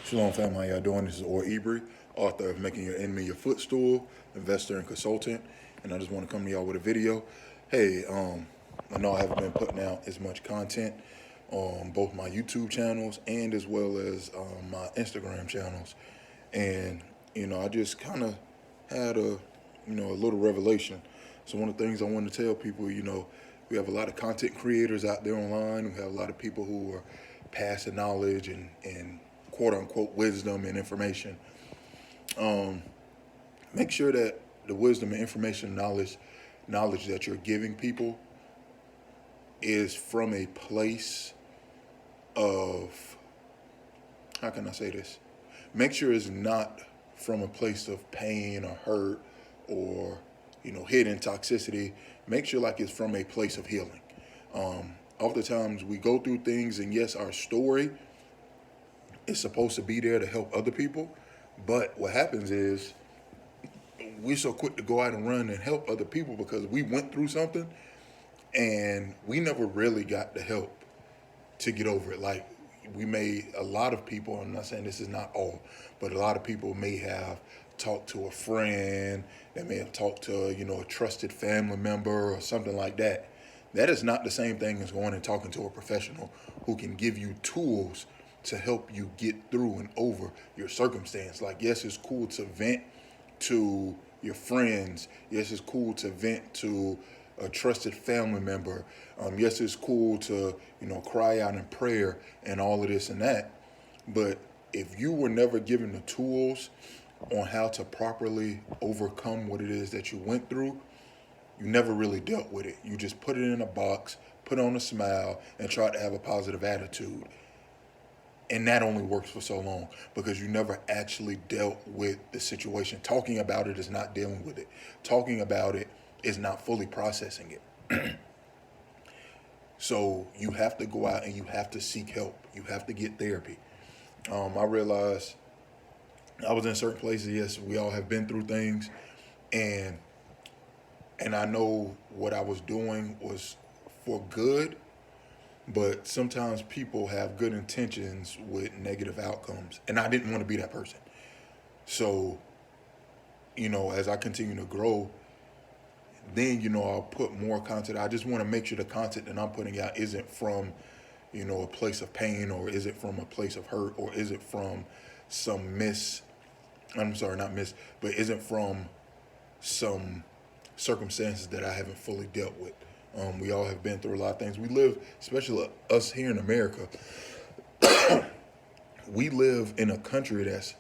Shalom family, how y'all doing? This is Or Ibri, author of Making Your Enemy Your Footstool, investor and consultant. And I just want to come to y'all with a video. Hey, I know I haven't been putting out as much content on both my YouTube channels and as well as my Instagram channels. And, I just kind of had a little revelation. So one of the things I want to tell people, we have a lot of content creators out there online. We have a lot of people who are passing knowledge and quote unquote wisdom and information. Make sure that the wisdom and information knowledge that you're giving people is from a place of, how can I say this? Make sure it's not from a place of pain or hurt or, hidden toxicity. Make sure like it's from a place of healing. Oftentimes we go through things, and yes, our story is supposed to be there to help other people, but what happens is we're so quick to go out and run and help other people because we went through something and we never really got the help to get over it. Like, a lot of people, I'm not saying this is not all, but a lot of people may have talked to a friend, they may have talked to, a trusted family member or something like that. That is not the same thing as going and talking to a professional who can give you tools to help you get through and over your circumstance. Like, yes, it's cool to vent to your friends. Yes, it's cool to vent to a trusted family member. Yes, it's cool to, cry out in prayer and all of this and that. But if you were never given the tools on how to properly overcome what it is that you went through, you never really dealt with it. You just put it in a box, put on a smile, and try to have a positive attitude. And that only works for so long because you never actually dealt with the situation. Talking about it is not dealing with it. Talking about it is not fully processing it. So you have to go out and you have to seek help. You have to get therapy. I realized I was in certain places. Yes, we all have been through things, and I know what I was doing was for good, but sometimes people have good intentions with negative outcomes, and I didn't want to be that person. So, as I continue to grow, then, I'll put more content. I just want to make sure the content that I'm putting out isn't from, a place of pain, or is it from a place of hurt, or is it from some but isn't from some circumstances that I haven't fully dealt with. We all have been through a lot of things. We live, especially us here in America, we live in a country that's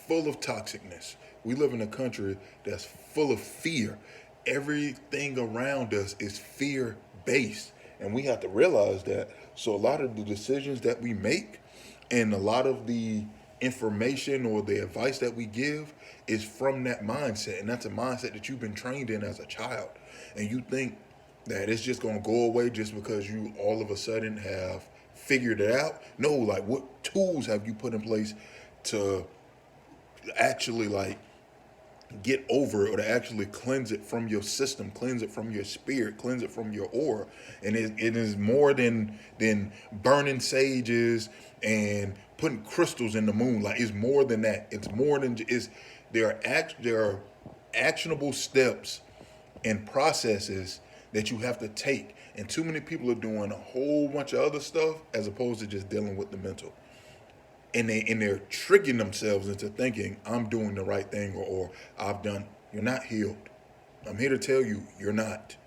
full of toxicness. We live in a country that's full of fear. Everything around us is fear based. And we have to realize that. So a lot of the decisions that we make and a lot of the information or the advice that we give is from that mindset. And that's a mindset that you've been trained in as a child. And you think that it's just going to go away just because you all of a sudden have figured it out. No, like, what tools have you put in place to actually get over it, or to actually cleanse it from your system, cleanse it from your spirit, cleanse it from your aura? And it is more than burning sages and putting crystals in the moon. Like, it's more than that. It's more than there are actionable steps and processes that you have to take. And too many people are doing a whole bunch of other stuff as opposed to just dealing with the mental. And they're tricking themselves into thinking I'm doing the right thing, or I've done. You're not healed. I'm here to tell you, you're not.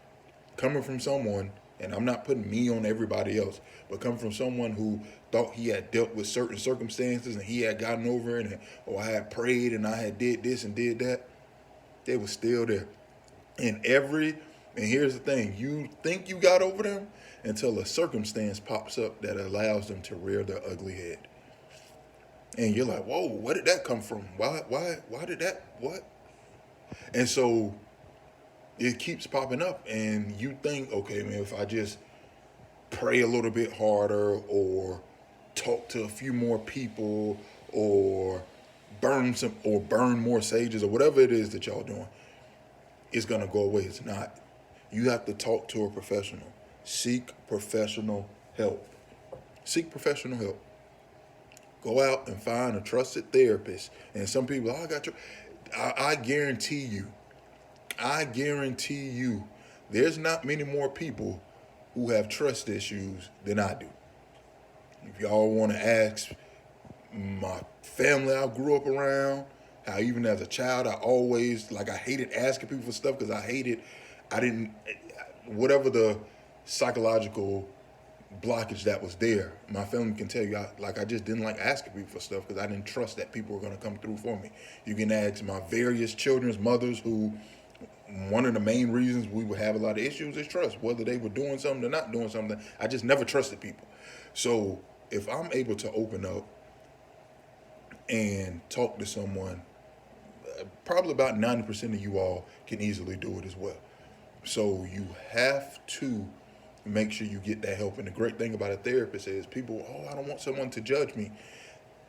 Coming from someone, and I'm not putting me on everybody else, but coming from someone who thought he had dealt with certain circumstances and he had gotten over it, or I had prayed and I had did this and did that, they were still there. And here's the thing, you think you got over them until a circumstance pops up that allows them to rear their ugly head. And you're like, whoa, where did that come from? Why did that, what? And so it keeps popping up, and you think, okay, man, if I just pray a little bit harder, or talk to a few more people, or burn more sages, or whatever it is that y'all doing, it's gonna go away. It's not. You have to talk to a professional. Seek professional help. Seek professional help. Go out and find a trusted therapist. And some people, oh, I got your. I guarantee you, there's not many more people who have trust issues than I do. If y'all want to ask my family I grew up around, how even as a child I hated asking people for stuff because I didn't, whatever the psychological blockage that was there, my family can tell you, I just didn't like asking people for stuff because I didn't trust that people were going to come through for me. You can ask my various children's mothers who, one of the main reasons we would have a lot of issues is trust, whether they were doing something or not doing something. I just never trusted people. So if I'm able to open up and talk to someone, probably about 90% of you all can easily do it as well. So you have to make sure you get that help. And the great thing about a therapist is people, oh, I don't want someone to judge me.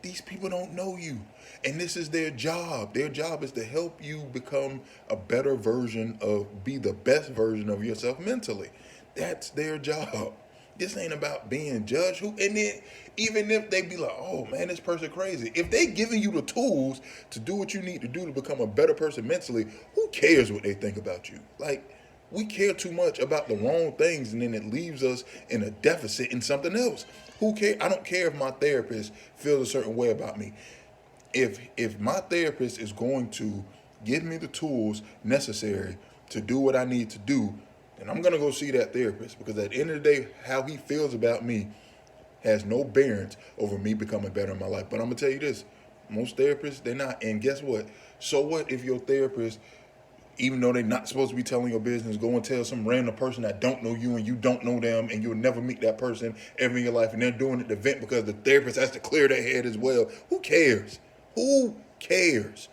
These people don't know you. And this is their job. Their job is to help you become a better version be the best version of yourself mentally. That's their job. This ain't about being judged. And then even if they be like, oh man, this person crazy. If they giving you the tools to do what you need to do to become a better person mentally, who cares what they think about you? Like, we care too much about the wrong things, and then it leaves us in a deficit in something else. Who cares? I don't care if my therapist feels a certain way about me. If my therapist is going to give me the tools necessary to do what I need to do, then I'm gonna go see that therapist, because at the end of the day, how he feels about me has no bearings over me becoming better in my life. But I'm gonna tell you this: most therapists, they're not. And guess what? So what if your therapist, even though they're not supposed to be telling your business, go and tell some random person that don't know you and you don't know them and you'll never meet that person ever in your life, and they're doing it to vent because the therapist has to clear their head as well? Who cares? Who cares?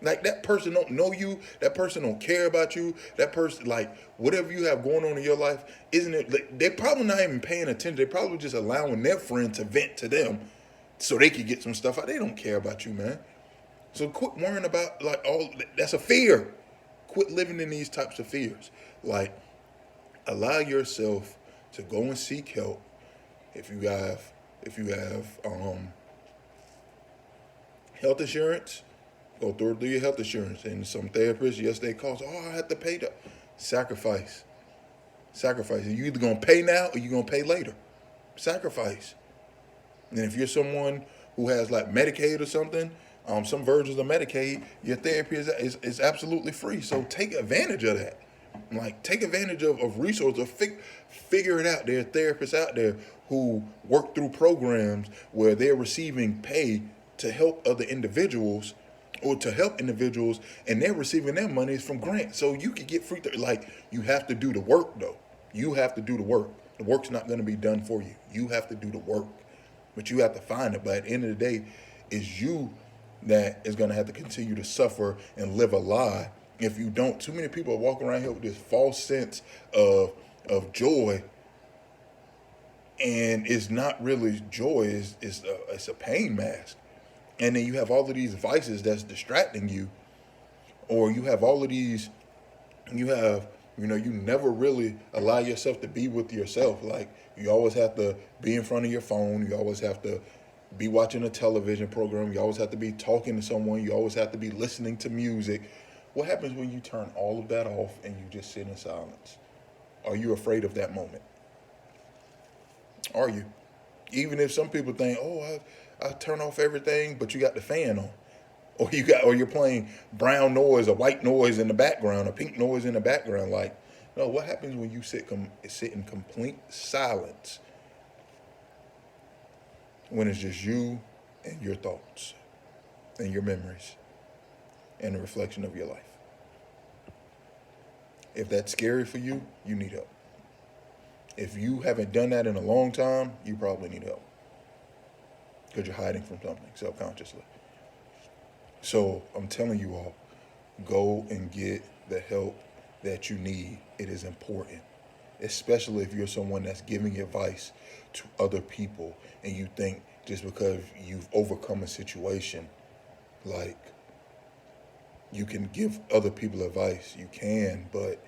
Like, that person don't know you. That person don't care about you. That person, like, whatever you have going on in your life, isn't it? Like, they're probably not even paying attention. They're probably just allowing their friend to vent to them so they can get some stuff out. They don't care about you, man. So quit worrying about, like, that's a fear. Quit living in these types of fears. Like, allow yourself to go and seek help. If you have health insurance, go through your health insurance. And some therapists, yes, they cost. Oh, I have to pay that. Sacrifice. You either gonna pay now or you gonna pay later. Sacrifice. And if you're someone who has like Medicaid or something, some versions of Medicaid, your therapy is absolutely free. So take advantage of that. Like, take advantage of resources. Figure it out. There are therapists out there who work through programs where they're receiving pay to help other individuals, or to help individuals, and they're receiving their monies from grants. So you could get free. Like, you have to do the work, though. You have to do the work. The work's not going to be done for you. You have to do the work, but you have to find it. But at the end of the day, it's you that is going to have to continue to suffer and live a lie if you don't. Too many people are walking around here with this false sense of joy, and it's not really joy. It's a pain mask. And then you have all of these vices that's distracting you, or you have all of these, you never really allow yourself to be with yourself. Like, you always have to be in front of your phone. You always have to be watching a television program. You always have to be talking to someone. You always have to be listening to music. What happens when you turn all of that off and you just sit in silence? Are you afraid of that moment? Are you? Even if some people think, oh, I turn off everything, but you got the fan on. Or you're playing brown noise or white noise in the background, or pink noise in the background. Like, no, what happens when you sit in complete silence, when it's just you and your thoughts and your memories and the reflection of your life? If that's scary for you, you need help. If you haven't done that in a long time, you probably need help, because you're hiding from something subconsciously. So I'm telling you all, go and get the help that you need. It is important, especially if you're someone that's giving advice to other people and you think just because you've overcome a situation, like, you can give other people advice. You can, but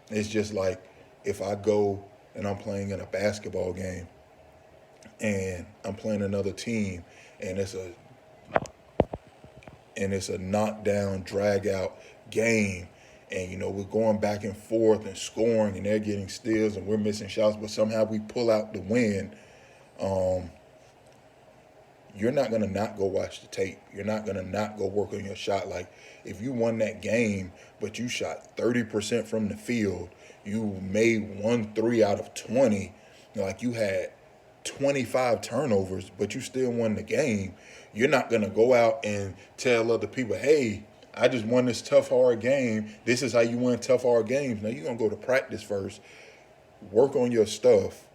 it's just like, if I go and I'm playing in a basketball game and I'm playing another team, and it's a knockdown, drag out game. And we're going back and forth and scoring, and they're getting steals, and we're missing shots, but somehow we pull out the win. You're not gonna not go watch the tape. You're not gonna not go work on your shot. Like, if you won that game, but you shot 30% from the field, you made 1 3 out of 20. Like, you had 25 turnovers, but you still won the game. You're not gonna go out and tell other people, "Hey, I just won this tough hard game. This is how you win tough hard games." Now you're gonna go to practice first, work on your stuff,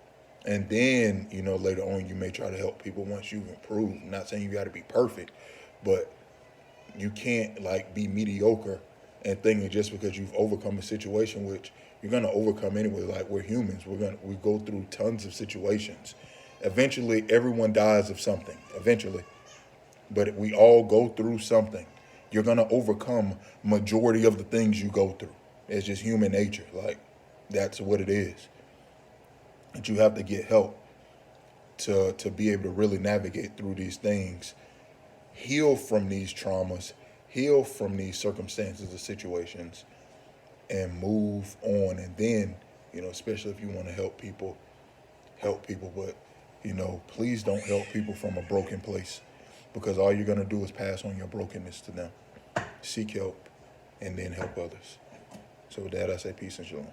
and then later on you may try to help people once you've improved. I'm not saying you got to be perfect, but you can't like be mediocre and thinking just because you've overcome a situation, which you're gonna overcome anyway. Like, we're humans, we go through tons of situations. Eventually everyone dies of something, eventually, but we all go through something. You're gonna overcome majority of the things you go through. It's just human nature. Like, that's what it is. And you have to get help to be able to really navigate through these things, heal from these traumas, heal from these circumstances or situations, and move on. And then, especially if you want to help people, help people. But, please don't help people from a broken place, because all you're going to do is pass on your brokenness to them. Seek help and then help others. So with that, I say peace and shalom.